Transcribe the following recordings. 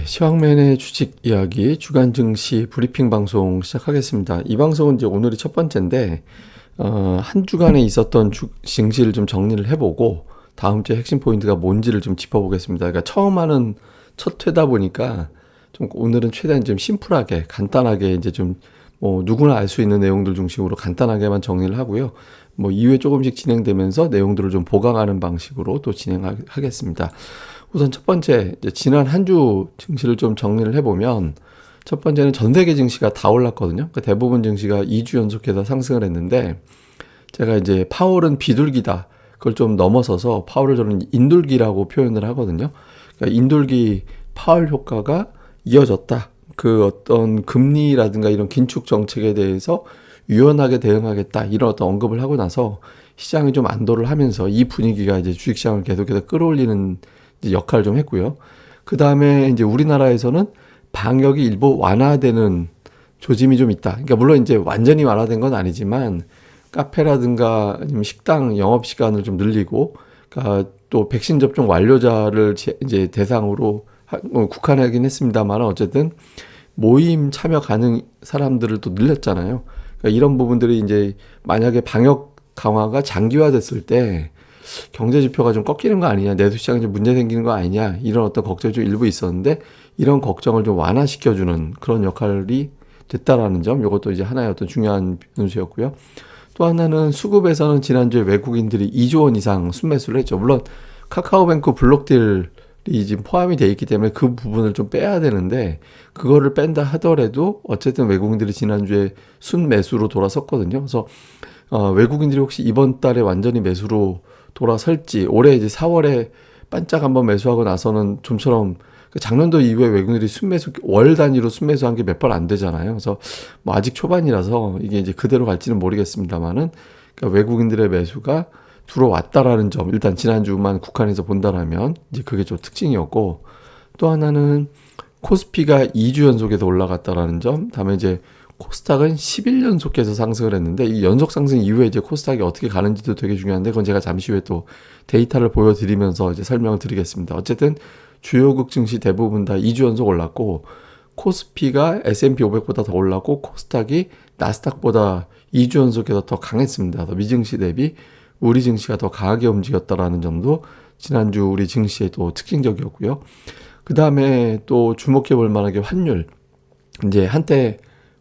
시황맨의 주식 이야기 주간 증시 브리핑 방송 시작하겠습니다. 이 방송은 이제 오늘이 첫 번째인데, 한 주간에 있었던 증시를 좀 정리를 해보고, 다음 주에 핵심 포인트가 뭔지를 좀 짚어보겠습니다. 그러니까 처음 하는 첫 회다 보니까, 좀 오늘은 최대한 좀 심플하게, 간단하게 이제 좀, 누구나 알 수 있는 내용들 중심으로 간단하게만 정리를 하고요. 이후에 조금씩 진행되면서 내용들을 좀 보강하는 방식으로 또 진행하겠습니다. 우선 첫 번째, 이제 지난 한 주 증시를 좀 정리를 해보면, 첫 번째는 전 세계 증시가 다 올랐거든요. 그러니까 대부분 증시가 2주 연속해서 상승을 했는데, 제가 이제 파월은 비둘기다, 그걸 좀 넘어서서 파월을 저는 인둘기라고 표현을 하거든요. 그러니까 인둘기 파월 효과가 이어졌다. 그 어떤 금리라든가 이런 긴축 정책에 대해서 유연하게 대응하겠다, 이런 어떤 언급을 하고 나서 시장이 좀 안도를 하면서 이 분위기가 이제 주식시장을 계속해서 끌어올리는 역할을 좀 했고요. 그 다음에 이제 우리나라에서는 방역이 일부 완화되는 조짐이 좀 있다. 그러니까 물론 이제 완전히 완화된 건 아니지만, 카페라든가 아니면 식당 영업 시간을 좀 늘리고, 그러니까 또 백신 접종 완료자를 이제 대상으로 국한하긴 했습니다만, 어쨌든 모임 참여 가능 사람들을 또 늘렸잖아요. 그러니까 이런 부분들이 이제 만약에 방역 강화가 장기화됐을 때 경제 지표가 좀 꺾이는 거 아니냐, 내수시장에 좀 문제 생기는 거 아니냐, 이런 어떤 걱정이 좀 일부 있었는데, 이런 걱정을 좀 완화시켜주는 그런 역할이 됐다라는 점, 이것도 이제 하나의 어떤 중요한 변수였고요. 또 하나는 수급에서는 지난주에 외국인들이 2조 원 이상 순매수를 했죠. 물론 카카오뱅크 블록딜이 지금 포함이 돼 있기 때문에 그 부분을 좀 빼야 되는데, 그거를 뺀다 하더라도 어쨌든 외국인들이 지난주에 순매수로 돌아섰거든요. 그래서 외국인들이 혹시 이번 달에 완전히 매수로 돌아설지, 올해 이제 4월에 반짝 한번 매수하고 나서는 좀처럼, 작년도 이후에 외국인들이 순매수, 월 단위로 순매수한 게 몇 번 안 되잖아요. 그래서 아직 초반이라서 이게 이제 그대로 갈지는 모르겠습니다만은, 그러니까 외국인들의 매수가 들어왔다라는 점, 일단 지난주만 국한해서 본다라면 이제 그게 좀 특징이었고, 또 하나는 코스피가 2주 연속해서 올라갔다라는 점, 다음에 이제 코스닥은 11연속해서 상승을 했는데, 이 연속 상승 이후에 이제 코스닥이 어떻게 가는지도 되게 중요한데, 그건 제가 잠시 후에 또 데이터를 보여드리면서 이제 설명을 드리겠습니다. 어쨌든 주요국 증시 대부분 다 2주 연속 올랐고, 코스피가 S&P 500보다 더 올랐고, 코스닥이 나스닥보다 2주 연속해서 더 강했습니다. 미증시 대비 우리 증시가 더 강하게 움직였다라는 점도 지난주 우리 증시의 또 특징적이었고요. 그 다음에 또 주목해 볼 만한 게 환율. 이제 한때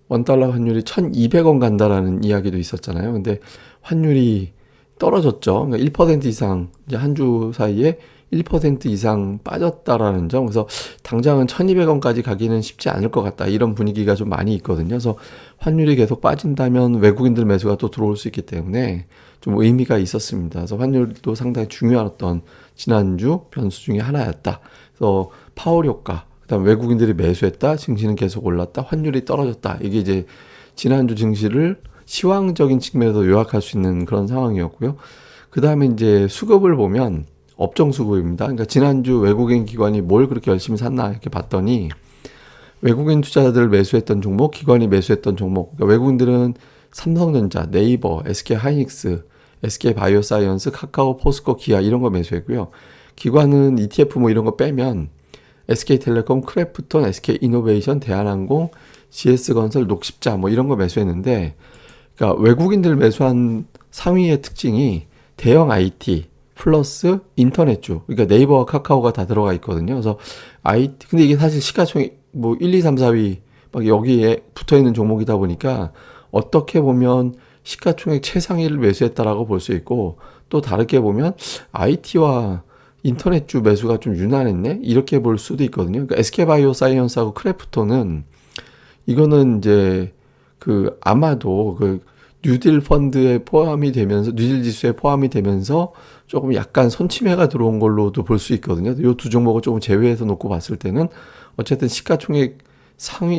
원달러 환율이 1,200원 간다라는 이야기도 있었잖아요. 근데 환율이 떨어졌죠. 그러니까 1% 이상, 이제 한 주 사이에 1% 이상 빠졌다라는 점. 그래서 당장은 1,200원까지 가기는 쉽지 않을 것 같다, 이런 분위기가 좀 많이 있거든요. 그래서 환율이 계속 빠진다면 외국인들 매수가 또 들어올 수 있기 때문에 좀 의미가 있었습니다. 그래서 환율도 상당히 중요한 어떤 지난주 변수 중에 하나였다. 그래서 파월 효과, 그다음 외국인들이 매수했다, 증시는 계속 올랐다, 환율이 떨어졌다. 이게 이제 지난주 증시를 시황적인 측면에서 요약할 수 있는 그런 상황이었고요. 그 다음에 이제 수급을 보면 업종 수급입니다. 그러니까 지난주 외국인 기관이 뭘 그렇게 열심히 샀나 이렇게 봤더니, 외국인 투자자들 매수했던 종목, 기관이 매수했던 종목, 그러니까 외국인들은 삼성전자, 네이버, SK하이닉스, SK바이오사이언스, 카카오, 포스코, 기아 이런 거 매수했고요. 기관은 ETF 이런 거 빼면 SK텔레콤, 크래프톤, SK이노베이션, 대한항공, GS건설, 녹십자 이런 거 매수했는데, 그러니까 외국인들 매수한 상위의 특징이 대형 IT 플러스 인터넷주, 그러니까 네이버와 카카오가 다 들어가 있거든요. 그래서 IT, 근데 이게 사실 시가총액 1, 2, 3, 4위 막 여기에 붙어 있는 종목이다 보니까, 어떻게 보면 시가총액 최상위를 매수했다라고 볼 수 있고, 또 다르게 보면 IT와 인터넷주 매수가 좀 유난했네, 이렇게 볼 수도 있거든요. 그러니까 SK바이오사이언스하고 크래프톤은, 이거는 이제 아마도 뉴딜 펀드에 포함이 되면서, 뉴딜 지수에 포함이 되면서 조금 약간 선침해가 들어온 걸로도 볼 수 있거든요. 이 두 종목을 조금 제외해서 놓고 봤을 때는 어쨌든 시가총액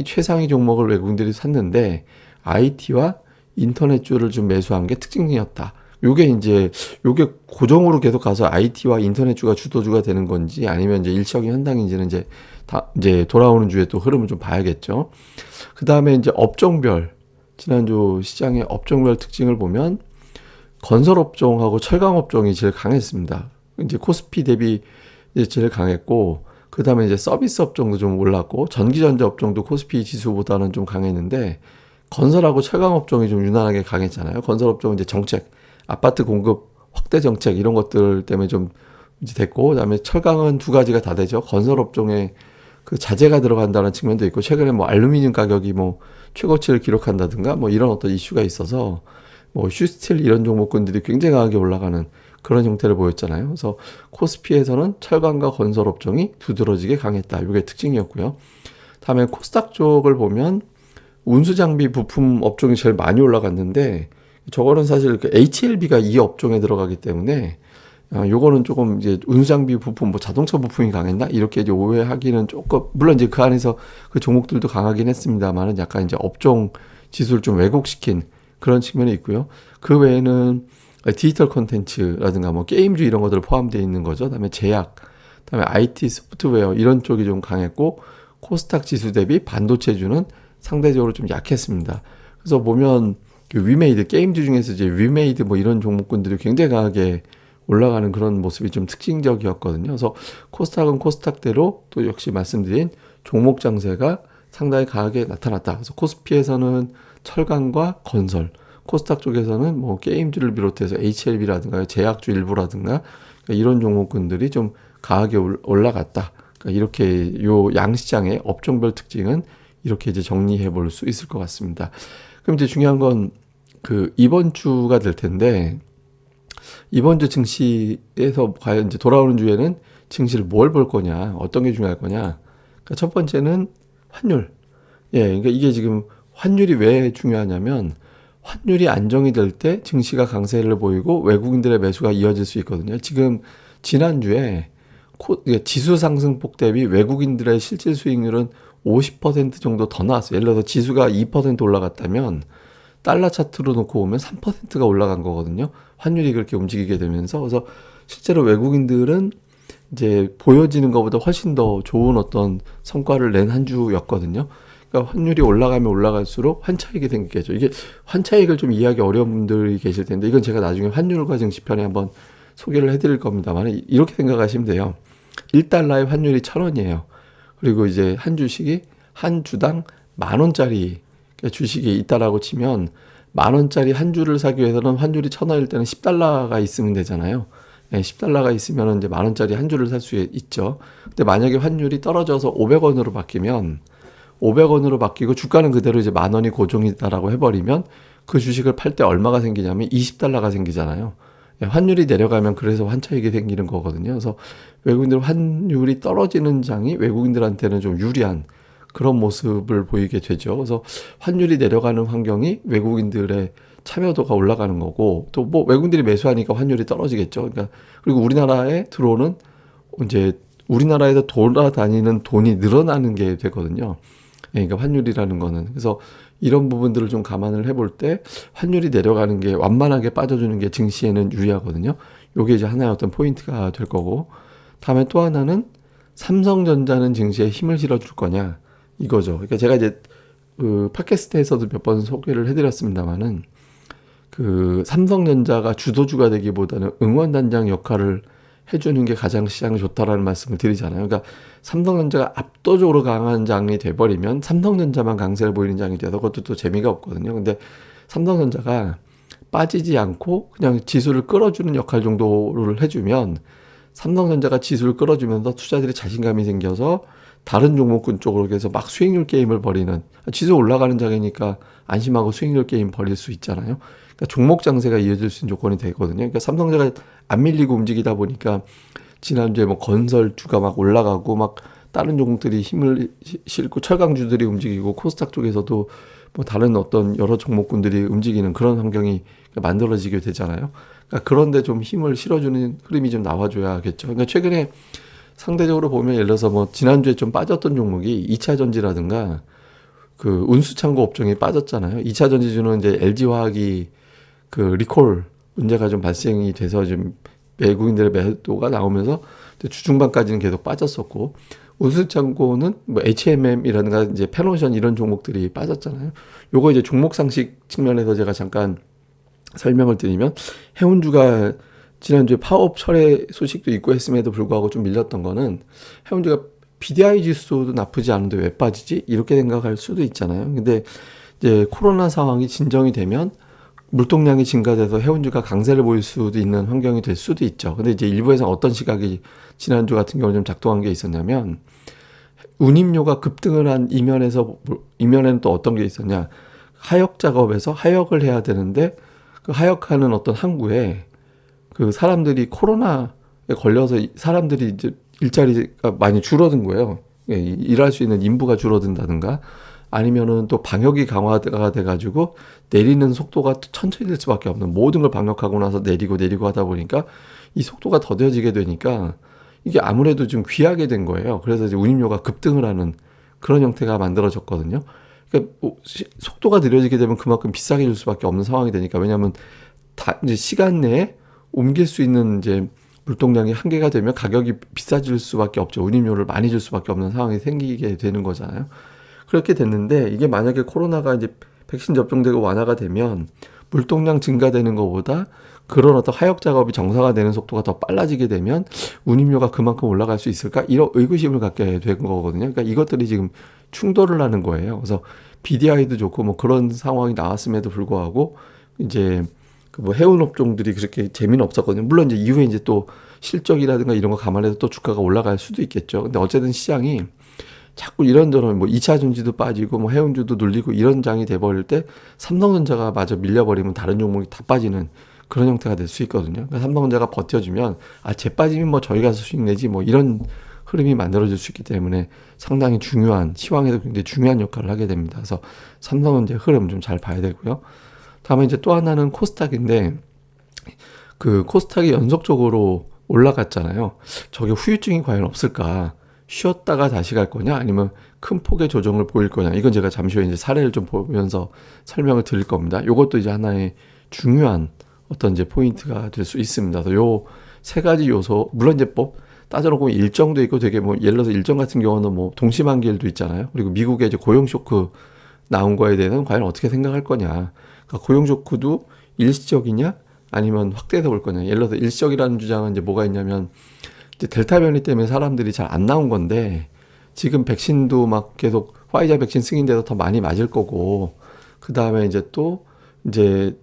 최상위 종목을 외국인들이 샀는데, IT와 인터넷주를 좀 매수한 게 특징이었다. 요게 고정으로 계속 가서 IT와 인터넷주가 주도주가 되는 건지, 아니면 이제 일시적인 현상인지는 이제 돌아오는 주에 또 흐름을 좀 봐야겠죠. 그 다음에 이제 업종별, 지난주 시장의 업종별 특징을 보면 건설업종하고 철강업종이 제일 강했습니다. 이제 코스피 대비 이제 제일 강했고, 그다음에 이제 서비스 업종도 좀 올랐고 전기전자 업종도 코스피 지수보다는 좀 강했는데 건설하고 철강 업종이 좀 유난하게 강했잖아요. 건설 업종은 이제 정책, 아파트 공급 확대 정책 이런 것들 때문에 좀 이제 됐고, 그다음에 철강은 두 가지가 다 되죠. 건설 업종에 그 자재가 들어간다는 측면도 있고, 최근에 뭐 알루미늄 가격이 뭐 최고치를 기록한다든가 뭐 이런 어떤 이슈가 있어서 뭐 슈스틸 이런 종목군들이 굉장히 강하게 올라가는 그런 형태를 보였잖아요. 그래서 코스피에서는 철강과 건설 업종이 두드러지게 강했다. 이게 특징이었고요. 다음에 코스닥 쪽을 보면 운수 장비 부품 업종이 제일 많이 올라갔는데, 저거는 사실 그 HLB가 이 업종에 들어가기 때문에 요거는 조금 이제 운수 장비 부품, 뭐 자동차 부품이 강했나 이렇게 이제 오해하기는 조금, 물론 이제 그 안에서 그 종목들도 강하긴 했습니다만은 약간 이제 업종 지수를 좀 왜곡시킨 그런 측면이 있고요. 그 외에는 디지털 콘텐츠라든가 뭐 게임주 이런 것들 포함되어 있는 거죠. 그다음에 제약, 그다음에 IT 소프트웨어 이런 쪽이 좀 강했고, 코스닥 지수 대비 반도체주는 상대적으로 좀 약했습니다. 그래서 보면 그 위메이드 게임주 중에서 이제 위메이드 뭐 이런 종목군들이 굉장히 강하게 올라가는 그런 모습이 좀 특징적이었거든요. 그래서 코스닥은 코스닥대로 또 역시 말씀드린 종목 장세가 상당히 강하게 나타났다. 그래서 코스피에서는 철강과 건설, 코스닥 쪽에서는 뭐 게임주를 비롯해서 HLB라든가 제약주 일부라든가 이런 종목군들이 좀 강하게 올라갔다. 그러니까 이렇게 요 양시장의 업종별 특징은 이렇게 이제 정리해 볼 수 있을 것 같습니다. 그럼 이제 중요한 건 그 이번 주가 될 텐데, 이번 주 증시에서 과연 이제 돌아오는 주에는 증시를 뭘 볼 거냐, 어떤 게 중요할 거냐. 그러니까 첫 번째는 환율. 예, 그러니까 이게 지금 환율이 왜 중요하냐면, 환율이 안정이 될 때 증시가 강세를 보이고 외국인들의 매수가 이어질 수 있거든요. 지금 지난주에 지수 상승폭 대비 외국인들의 실질 수익률은 50% 정도 더 나왔어요. 예를 들어서 지수가 2% 올라갔다면 달러 차트로 놓고 보면 3%가 올라간 거거든요. 환율이 그렇게 움직이게 되면서. 그래서 실제로 외국인들은 이제 보여지는 것보다 훨씬 더 좋은 어떤 성과를 낸 한 주였거든요. 그러니까 환율이 올라가면 올라갈수록 환차익이 생기겠죠. 이게 환차익을 좀 이해하기 어려운 분들이 계실 텐데, 이건 제가 나중에 환율과 증시편에 한번 소개를 해드릴 겁니다만, 이렇게 생각하시면 돼요. 1달러의 환율이 1,000원이에요. 그리고 이제 한 주식이 한 주당 10,000원짜리 주식이 있다라고 치면, 10,000원짜리 한 주를 사기 위해서는 환율이 1,000원일 때는 10달러가 있으면 되잖아요. 네, 10달러가 있으면 이제 10,000원짜리 한 주를 살 수 있죠. 근데 만약에 환율이 떨어져서 500원으로 바뀌면, 500원으로 바뀌고 주가는 그대로 이제 10,000원이 고정이다라고 해버리면, 그 주식을 팔 때 얼마가 생기냐면 20달러가 생기잖아요. 예, 환율이 내려가면 그래서 환차익이 생기는 거거든요. 그래서 외국인들 환율이 떨어지는 장이 외국인들한테는 좀 유리한 그런 모습을 보이게 되죠. 그래서 환율이 내려가는 환경이 외국인들의 참여도가 올라가는 거고, 또 뭐 외국인들이 매수하니까 환율이 떨어지겠죠. 그러니까 그리고 우리나라에 들어오는, 이제 우리나라에서 돌아다니는 돈이 늘어나는 게 되거든요. 그러니까 환율이라는 거는. 그래서 이런 부분들을 좀 감안을 해볼 때 환율이 내려가는 게 완만하게 빠져주는 게 증시에는 유리하거든요. 요게 이제 하나의 어떤 포인트가 될 거고, 다음에 또 하나는 삼성전자는 증시에 힘을 실어줄 거냐 이거죠. 그러니까 제가 이제 그 팟캐스트에서도 몇 번 소개를 해드렸습니다만은, 그 삼성전자가 주도주가 되기보다는 응원단장 역할을 해주는 게 가장 시장이 좋다라는 말씀을 드리잖아요. 그러니까 삼성전자가 압도적으로 강한 장이 돼버리면 삼성전자만 강세를 보이는 장이 돼서 그것도 또 재미가 없거든요. 근데 삼성전자가 빠지지 않고 그냥 지수를 끌어주는 역할 정도를 해주면, 삼성전자가 지수를 끌어주면서 투자들이 자신감이 생겨서 다른 종목군 쪽으로 해서 막 수익률 게임을 벌이는, 지수 올라가는 장이니까 안심하고 수익률 게임 벌일 수 있잖아요. 그러니까 종목 장세가 이어질 수 있는 조건이 되거든요. 그러니까 삼성전자가 안 밀리고 움직이다 보니까 지난주에 뭐 건설주가 막 올라가고, 막 다른 종목들이 힘을 실고 철강주들이 움직이고, 코스닥 쪽에서도 뭐 다른 어떤 여러 종목군들이 움직이는 그런 환경이 만들어지게 되잖아요. 그러니까 그런데 좀 힘을 실어주는 흐름이 좀 나와줘야겠죠. 그러니까 최근에 상대적으로 보면, 예를 들어서 뭐 지난주에 좀 빠졌던 종목이 2차 전지라든가 그 운수창고 업종이 빠졌잖아요. 2차 전지주는 이제 LG화학이 그 리콜 문제가 좀 발생이 돼서 좀 외국인들의 매도가 나오면서 주중반까지는 계속 빠졌었고, 운수창고는 뭐 HMM이라든가 이제 페노션 이런 종목들이 빠졌잖아요. 요거 이제 종목 상식 측면에서 제가 잠깐 설명을 드리면, 해운주가 지난주에 파업 철회 소식도 있고 했음에도 불구하고 좀 밀렸던 거는, 해운주가 BDI 지수도 나쁘지 않은데 왜 빠지지? 이렇게 생각할 수도 있잖아요. 근데 이제 코로나 상황이 진정이 되면 물동량이 증가돼서 해운주가 강세를 보일 수도 있는 환경이 될 수도 있죠. 근데 이제 일부에서 어떤 시각이 지난주 같은 경우는 좀 작동한 게 있었냐면, 운임료가 급등을 한 이면에는 또 어떤 게 있었냐. 하역 작업에서 하역을 해야 되는데, 그 하역하는 어떤 항구에 그 사람들이 코로나에 걸려서 사람들이 이제 일자리가 많이 줄어든 거예요. 예, 일할 수 있는 인부가 줄어든다든가, 아니면은 또 방역이 강화가 돼가지고 내리는 속도가 천천히 될 수밖에 없는, 모든 걸 방역하고 나서 내리고 하다 보니까 이 속도가 더뎌지게 되니까 이게 아무래도 좀 귀하게 된 거예요. 그래서 이제 운임료가 급등을 하는 그런 형태가 만들어졌거든요. 그러니까 속도가 느려지게 되면 그만큼 비싸게 줄 수밖에 없는 상황이 되니까, 왜냐하면 다 이제 시간 내에 옮길 수 있는 이제 물동량이 한계가 되면 가격이 비싸질 수밖에 없죠. 운임료를 많이 줄 수밖에 없는 상황이 생기게 되는 거잖아요. 그렇게 됐는데, 이게 만약에 코로나가 이제 백신 접종되고 완화가 되면 물동량 증가되는 것보다 그런 어떤 하역 작업이 정상화되는 속도가 더 빨라지게 되면 운임료가 그만큼 올라갈 수 있을까? 이런 의구심을 갖게 된 거거든요. 그러니까 이것들이 지금 충돌을 하는 거예요. 그래서 BDI도 좋고 뭐 그런 상황이 나왔음에도 불구하고 이제 그뭐 해운 업종들이 그렇게 재미는 없었거든요. 물론 이제 이후에 이제 또 실적이라든가 이런 거 감안해서 또 주가가 올라갈 수도 있겠죠. 근데 어쨌든 시장이 자꾸 이런저런 뭐 2차 전지도 빠지고 뭐 해운주도 눌리고 이런 장이 돼버릴 때 삼성전자가 마저 밀려버리면 다른 종목이 다 빠지는 그런 형태가 될 수 있거든요. 그러니까 삼성전자가 버텨주면 재 빠지면 뭐 저희가 수익 내지 뭐 이런 흐름이 만들어질 수 있기 때문에 상당히 중요한, 시황에도 굉장히 중요한 역할을 하게 됩니다. 그래서 삼성전자 흐름 좀 잘 봐야 되고요. 다음에 이제 또 하나는 코스닥인데, 그 코스닥이 연속적으로 올라갔잖아요. 저게 후유증이 과연 없을까? 쉬었다가 다시 갈 거냐, 아니면 큰 폭의 조정을 보일 거냐, 이건 제가 잠시 후에 이제 사례를 좀 보면서 설명을 드릴 겁니다. 이것도 이제 하나의 중요한 어떤 이제 포인트가 될 수 있습니다. 요 세 가지 요소, 물론 이제 뭐 따져놓고 일정도 있고 되게 뭐 예를 들어서 일정 같은 경우는 뭐 동시만기일도 있잖아요. 그리고 미국의 이제 고용 쇼크 나온 거에 대해서는 과연 어떻게 생각할 거냐. 그러니까 고용 쇼크도 일시적이냐 아니면 확대해서 볼 거냐. 예를 들어서 일시적이라는 주장은 이제 뭐가 있냐면, 이제 델타 변이 때문에 사람들이 잘 안 나온 건데, 지금 백신도 막 계속 화이자 백신 승인돼서 더 많이 맞을 거고, 그 다음에 이제 또 이제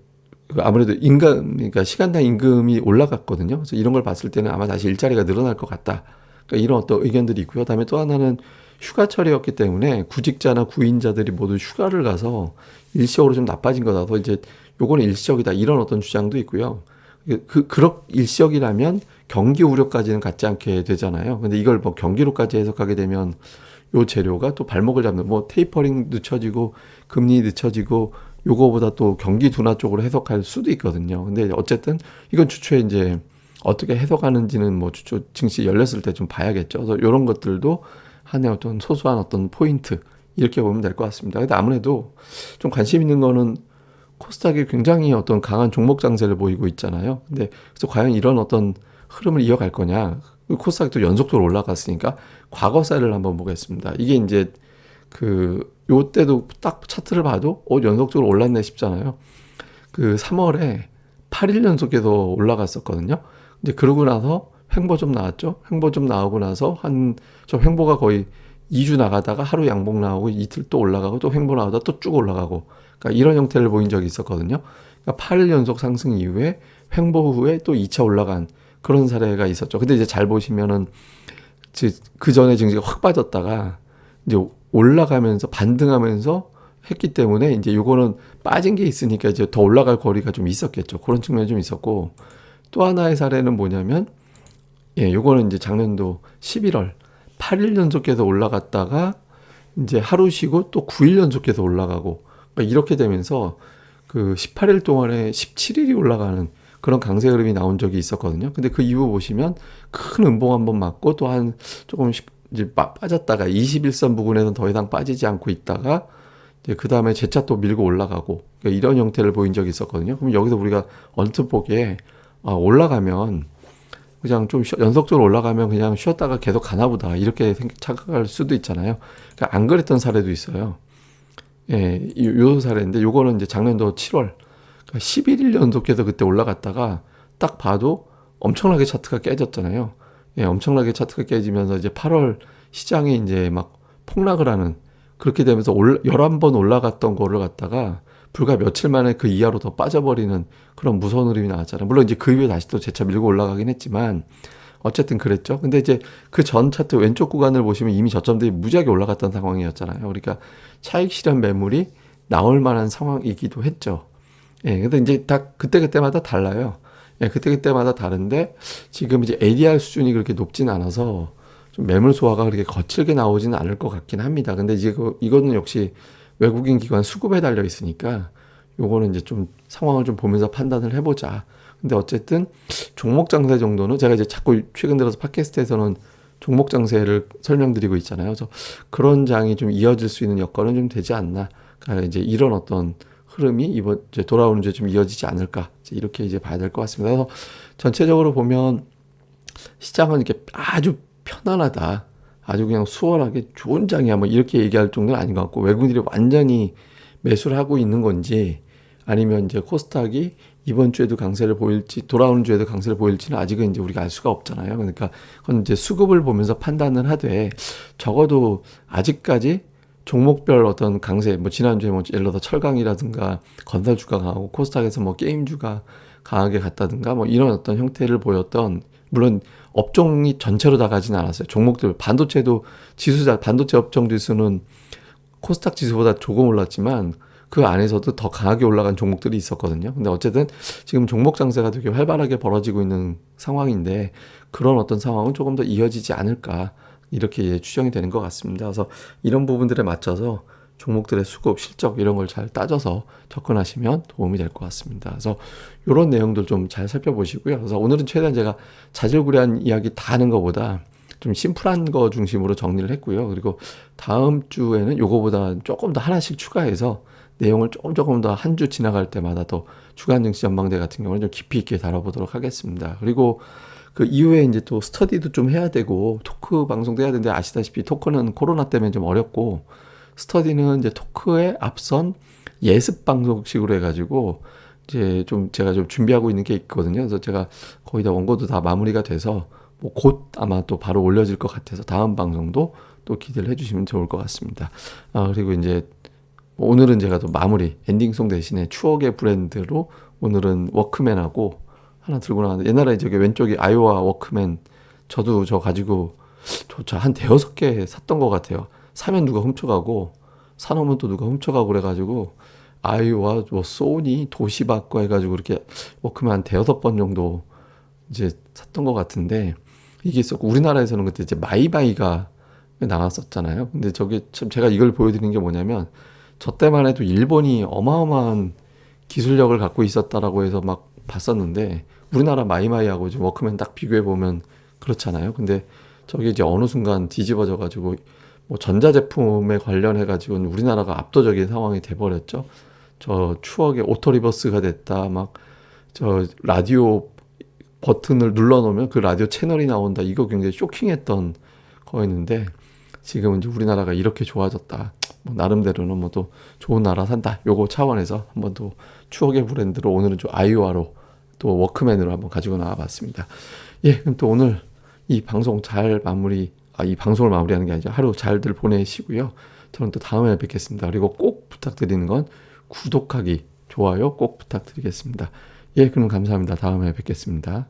아무래도 임금, 그러니까 시간당 임금이 올라갔거든요. 그래서 이런 걸 봤을 때는 아마 다시 일자리가 늘어날 것 같다. 그러니까 이런 어떤 의견들이 있고요. 다음에 또 하나는 휴가철이었기 때문에 구직자나 구인자들이 모두 휴가를 가서 일시적으로 좀 나빠진 거다. 더 이제 요거는 일시적이다. 이런 어떤 주장도 있고요. 그런 일시적이라면 경기 우려까지는 갖지 않게 되잖아요. 근데 이걸 뭐 경기로까지 해석하게 되면 요 재료가 또 발목을 잡는, 뭐 테이퍼링 늦춰지고 금리 늦춰지고 요거보다 또 경기 둔화 쪽으로 해석할 수도 있거든요. 근데 어쨌든 이건 주초에 이제 어떻게 해석하는지는 뭐 주초 증시 열렸을 때 좀 봐야겠죠. 그래서 이런 것들도 하나의 어떤 소소한 어떤 포인트, 이렇게 보면 될 것 같습니다. 근데 아무래도 좀 관심 있는 거는 코스닥이 굉장히 어떤 강한 종목 장세를 보이고 있잖아요. 근데 그래서 과연 이런 어떤 흐름을 이어갈 거냐. 코스닥도 연속적으로 올라갔으니까 과거사를 한번 보겠습니다. 이게 이제 요때도 딱 차트를 봐도 연속적으로 올랐네 싶잖아요. 그 3월에 8일 연속해서 올라갔었거든요. 이제 그러고 나서 횡보 좀 나왔죠. 횡보 좀 나오고 나서 저 횡보가 거의 2주 나가다가 하루 양봉 나오고 이틀 또 올라가고 또 횡보 나오다 또 쭉 올라가고, 그러니까 이런 형태를 보인 적이 있었거든요. 그러니까 8일 연속 상승 이후에 횡보 후에 또 2차 올라간 그런 사례가 있었죠. 근데 이제 잘 보시면은 그 전에 증시가 확 빠졌다가 이제 올라가면서 반등하면서 했기 때문에 이제 요거는 빠진 게 있으니까 이제 더 올라갈 거리가 좀 있었겠죠. 그런 측면이 좀 있었고, 또 하나의 사례는 뭐냐면, 요거는 이제 작년도 11월 8일 연속해서 올라갔다가 이제 하루 쉬고 또 9일 연속해서 올라가고, 그러니까 이렇게 되면서 그 18일 동안에 17일이 올라가는 그런 강세 흐름이 나온 적이 있었거든요. 근데 그 이후 보시면 큰 음봉 한번 맞고 또 한 조금씩 이제 빠졌다가 21선 부근에는 더 이상 빠지지 않고 있다가 이제 그 다음에 재차 또 밀고 올라가고, 그러니까 이런 형태를 보인 적이 있었거든요. 그럼 여기서 우리가 언뜻 보기에 올라가면 그냥 좀 연속적으로 올라가면 그냥 쉬었다가 계속 가나 보다, 이렇게 착각할 수도 있잖아요. 그러니까 안 그랬던 사례도 있어요. 요 사례인데, 요거는 이제 작년도 7월 11일 연속해서 그때 올라갔다가 딱 봐도 엄청나게 차트가 깨졌잖아요. 엄청나게 차트가 깨지면서 이제 8월 시장이 이제 막 폭락을 하는, 그렇게 되면서 11번 올라갔던 거를 갖다가 불과 며칠 만에 그 이하로 더 빠져버리는 그런 무서운 흐름이 나왔잖아요. 물론 이제 그 이후에 다시 또 재차 밀고 올라가긴 했지만 어쨌든 그랬죠. 근데 이제 그 전 차트 왼쪽 구간을 보시면 이미 저점들이 무지하게 올라갔던 상황이었잖아요. 그러니까 차익 실현 매물이 나올 만한 상황이기도 했죠. 예, 근데 이제 다 그때그때마다 달라요. 예, 그때그때마다 다른데 지금 이제 ADR 수준이 그렇게 높진 않아서 좀 매물 소화가 그렇게 거칠게 나오지는 않을 것 같긴 합니다. 근데 이제 이거는 역시 외국인 기관 수급에 달려 있으니까 요거는 이제 좀 상황을 좀 보면서 판단을 해보자. 근데 어쨌든 종목 장세 정도는 제가 이제 자꾸 최근 들어서 팟캐스트에서는 종목 장세를 설명드리고 있잖아요. 그래서 그런 장이 좀 이어질 수 있는 여건은 좀 되지 않나. 그러니까 이제 이런 어떤 흐름이 이번 이제 돌아오는 주에 좀 이어지지 않을까. 이렇게 이제 봐야 될 것 같습니다. 그래서 전체적으로 보면 시장은 이렇게 아주 편안하다, 아주 그냥 수월하게 좋은 장이야, 뭐 이렇게 얘기할 정도는 아닌 것 같고, 외국인들이 완전히 매수를 하고 있는 건지 아니면 이제 코스닥이 이번 주에도 강세를 보일지 돌아오는 주에도 강세를 보일지는 아직은 이제 우리가 알 수가 없잖아요. 그러니까 그건 이제 수급을 보면서 판단을 하되, 적어도 아직까지 종목별 어떤 강세, 뭐 지난주에 뭐 예를 들어 철강이라든가 건설주가 강하고 코스닥에서 뭐 게임주가 강하게 갔다든가 뭐 이런 어떤 형태를 보였던, 물론 업종이 전체로 다 가진 않았어요. 종목들, 반도체도 반도체 업종 지수는 코스닥 지수보다 조금 올랐지만 그 안에서도 더 강하게 올라간 종목들이 있었거든요. 근데 어쨌든 지금 종목 장세가 되게 활발하게 벌어지고 있는 상황인데, 그런 어떤 상황은 조금 더 이어지지 않을까, 이렇게 추정이 되는 것 같습니다. 그래서 이런 부분들에 맞춰서 종목들의 수급, 실적 이런 걸 잘 따져서 접근하시면 도움이 될 것 같습니다. 그래서 이런 내용들 좀 잘 살펴보시고요. 그래서 오늘은 최대한 제가 자질구레한 이야기 다 하는 것보다 좀 심플한 거 중심으로 정리를 했고요. 그리고 다음 주에는 요거보다 조금 더 하나씩 추가해서 내용을 조금 더 한 주 지나갈 때마다 더 주간 증시 전망대 같은 경우는 좀 깊이 있게 다뤄보도록 하겠습니다. 그리고 그 이후에 이제 또 스터디도 좀 해야 되고 토크 방송도 해야 되는데, 아시다시피 토크는 코로나 때문에 좀 어렵고, 스터디는 이제 토크에 앞선 예습 방송식으로 해가지고 이제 좀 제가 좀 준비하고 있는 게 있거든요. 그래서 제가 거의 다 원고도 다 마무리가 돼서 뭐 곧 아마 또 바로 올려질 것 같아서 다음 방송도 또 기대를 해주시면 좋을 것 같습니다. 그리고 이제 오늘은 제가 또 마무리 엔딩송 대신에 추억의 브랜드로 오늘은 워크맨하고 하나 들고 나왔는데, 옛날에 저기 왼쪽이 아이오와 워크맨, 저도 저 가지고 저 한 대여섯 개 샀던 것 같아요. 사면 누가 훔쳐가고 사놓으면 또 누가 훔쳐가고 그래가지고 아이오와 뭐 소니, 도시바과 해가지고 이렇게 워크맨 한 대여섯 번 정도 이제 샀던 것 같은데, 이게 있었고 우리나라에서는 그때 이제 마이바이가 나왔었잖아요. 근데 저게 참 제가 이걸 보여드리는 게 뭐냐면, 저 때만 해도 일본이 어마어마한 기술력을 갖고 있었다라고 해서 막 봤었는데, 우리나라 마이마이하고 지금 워크맨 딱 비교해 보면 그렇잖아요. 근데 저게 이제 어느 순간 뒤집어져 가지고 뭐 전자제품에 관련해 가지고는 우리나라가 압도적인 상황이 돼 버렸죠. 저 추억의 오토리버스가 됐다, 막 저 라디오 버튼을 눌러 놓으면 그 라디오 채널이 나온다, 이거 굉장히 쇼킹했던 거였는데, 지금은 이제 우리나라가 이렇게 좋아졌다, 뭐 나름대로는 뭐 또 좋은 나라 산다, 요거 차원에서 한번 또 추억의 브랜드로 오늘은 좀 아이오아로 또 워크맨으로 한번 가지고 나와봤습니다. 예, 그럼 또 오늘 이 방송 잘 이 방송을 마무리하는 게 아니죠. 하루 잘들 보내시고요. 저는 또 다음에 뵙겠습니다. 그리고 꼭 부탁드리는 건 구독하기, 좋아요 꼭 부탁드리겠습니다. 예, 그럼 감사합니다. 다음에 뵙겠습니다.